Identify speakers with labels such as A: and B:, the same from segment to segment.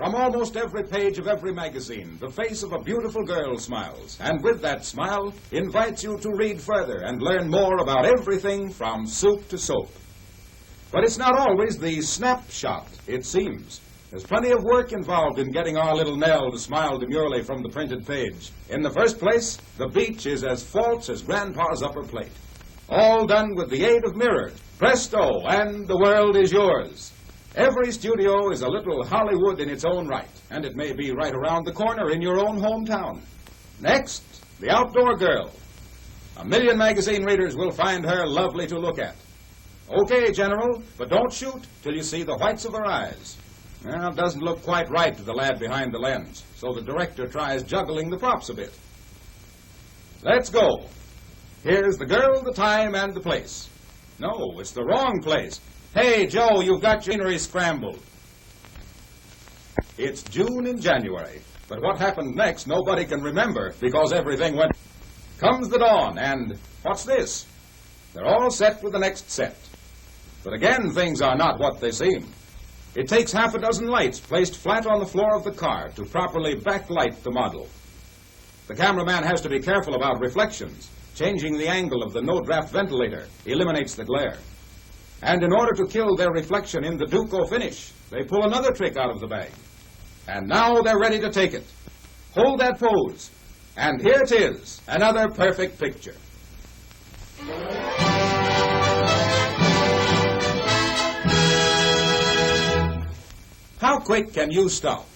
A: From almost every page of every magazine, the face of a beautiful girl smiles, and with that smile, invites you to read further and learn more about everything from soup to soap. But it's not always the snapshot, it seems. There's plenty of work involved in getting our little Nell to smile demurely from the printed page. In the first place, the beach is as false as Grandpa's upper plate. All done with the aid of mirrors. Presto, and the world is yours. Every studio is a little Hollywood in its own right, and it may be right around the corner in your own hometown. Next, the outdoor girl. 1 million magazine readers will find her lovely to look at. Okay, General, but don't shoot till you see the whites of her eyes. Well, it doesn't look quite right to the lad behind the lens, so the director tries juggling the props a bit. Let's go. Here's the girl, the time, and the place. No, it's the wrong place. Hey, Joe, you've got your scenery scrambled. It's June in January, but what happened next nobody can remember because everything went... Comes the dawn, and what's this? They're all set for the next set. But again, things are not what they seem. It takes half a dozen lights placed flat on the floor of the car to properly backlight the model. The cameraman has to be careful about reflections. Changing the angle of the no-draft ventilator eliminates the glare. And in order to kill their reflection in the Duco finish, they pull another trick out of the bag. And now they're ready to take it. Hold that pose. And here it is, another perfect picture. How quick can you stop?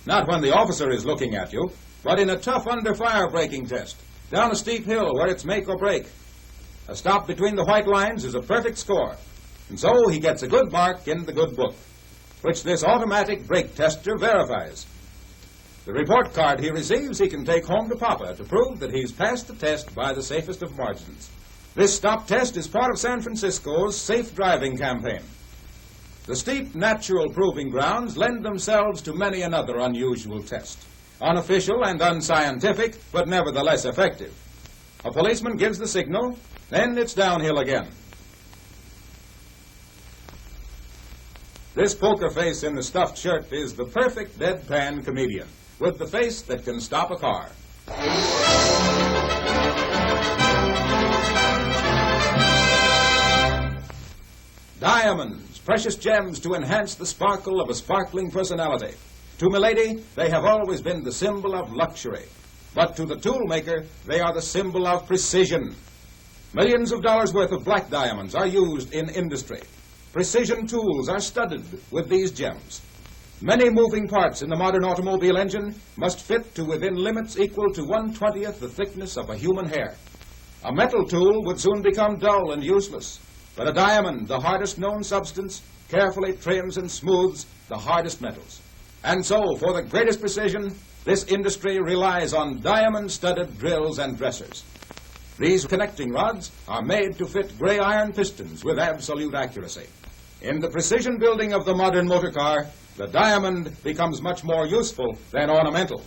A: Not when the officer is looking at you, but in a tough under-fire braking test, down a steep hill where it's make or break. A stop between the white lines is a perfect score. And so he gets a good mark in the good book, which this automatic brake tester verifies. The report card he receives he can take home to Papa to prove that he's passed the test by the safest of margins. This stop test is part of San Francisco's safe driving campaign. The steep natural proving grounds lend themselves to many another unusual test. Unofficial and unscientific, but nevertheless effective. A policeman gives the signal, then it's downhill again. This poker face in the stuffed shirt is the perfect deadpan comedian, with the face that can stop a car. Diamonds, precious gems to enhance the sparkle of a sparkling personality. To Milady, they have always been the symbol of luxury. But to the toolmaker, they are the symbol of precision. Millions of dollars worth of black diamonds are used in industry. Precision tools are studded with these gems. Many moving parts in the modern automobile engine must fit to within limits equal to 1/20th the thickness of a human hair. A metal tool would soon become dull and useless, but a diamond, the hardest known substance, carefully trims and smooths the hardest metals. And so, for the greatest precision, this industry relies on diamond-studded drills and dressers. These connecting rods are made to fit gray iron pistons with absolute accuracy. In the precision building of the modern motor car, the diamond becomes much more useful than ornamental.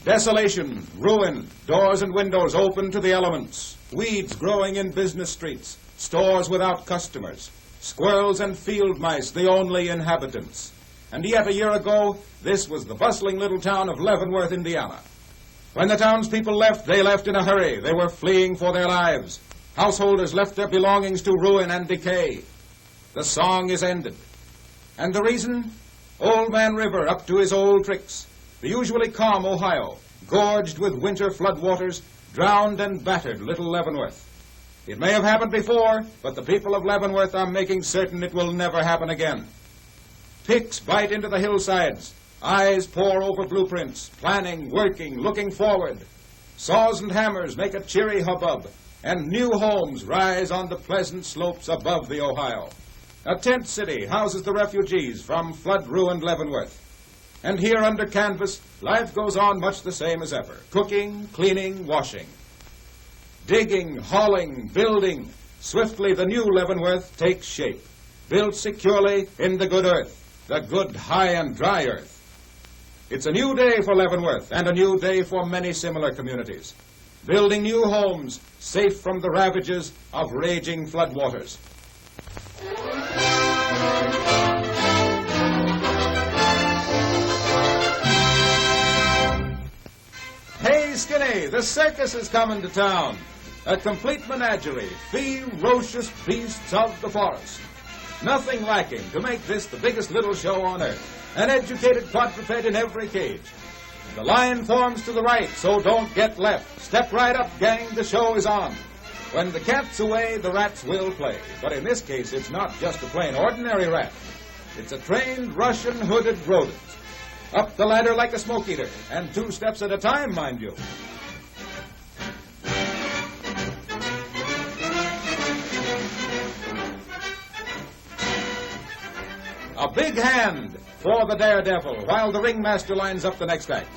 A: Desolation, ruin, doors and windows open to the elements, weeds growing in business streets, stores without customers, squirrels and field mice the only inhabitants. And yet a year ago, this was the bustling little town of Leavenworth, Indiana. When the townspeople left, they left in a hurry. They were fleeing for their lives. Householders left their belongings to ruin and decay. The song is ended. And the reason? Old Man River up to his old tricks. The usually calm Ohio, gorged with winter floodwaters, drowned and battered little Leavenworth. It may have happened before, but the people of Leavenworth are making certain it will never happen again. Picks bite into the hillsides. Eyes pore over blueprints, planning, working, looking forward. Saws and hammers make a cheery hubbub, and new homes rise on the pleasant slopes above the Ohio. A tent city houses the refugees from flood-ruined Leavenworth. And here under canvas, life goes on much the same as ever. Cooking, cleaning, washing. Digging, hauling, building. Swiftly the new Leavenworth takes shape. Built securely in the good earth. The good high and dry earth. It's a new day for Leavenworth and a new day for many similar communities. building new homes safe from the ravages of raging floodwaters. Hey, Skinny, the circus is coming to town. A complete menagerie, ferocious beasts of the forest. Nothing lacking to make this the biggest little show on earth. An educated quadruped in every cage. The line forms to the right, so don't get left. Step right up, gang, the show is on. When the cat's away, the rats will play. But in this case, it's not just a plain ordinary rat. It's a trained Russian hooded rodent. Up the ladder like a smoke eater, and 2 steps at a time, mind you. A big hand for the daredevil while the ringmaster lines up the next act.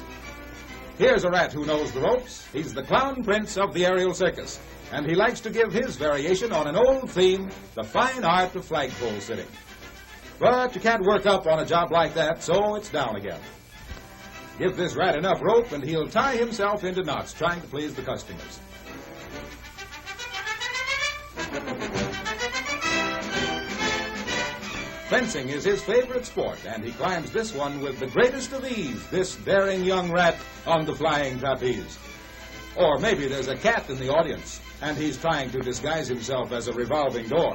A: Here's a rat who knows the ropes. He's the clown prince of the aerial circus, and he likes to give his variation on an old theme, the fine art of flagpole sitting. But you can't work up on a job like that, so it's down again. Give this rat enough rope and he'll tie himself into knots trying to please the customers. Fencing is his favorite sport, and he climbs this one with the greatest of ease, this daring young rat on the flying trapeze. Or maybe there's a cat in the audience, and he's trying to disguise himself as a revolving door.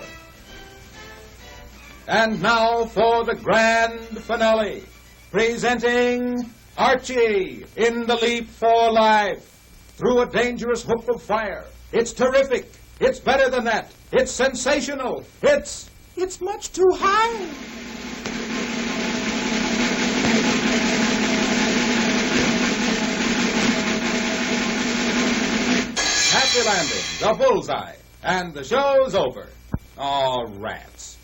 A: And now for the grand finale, presenting Archie in the leap for life through a dangerous hoop of fire. It's terrific. It's better than that. It's sensational. It's much too high. Happy landing, the bullseye, and the show's over. Oh, rats.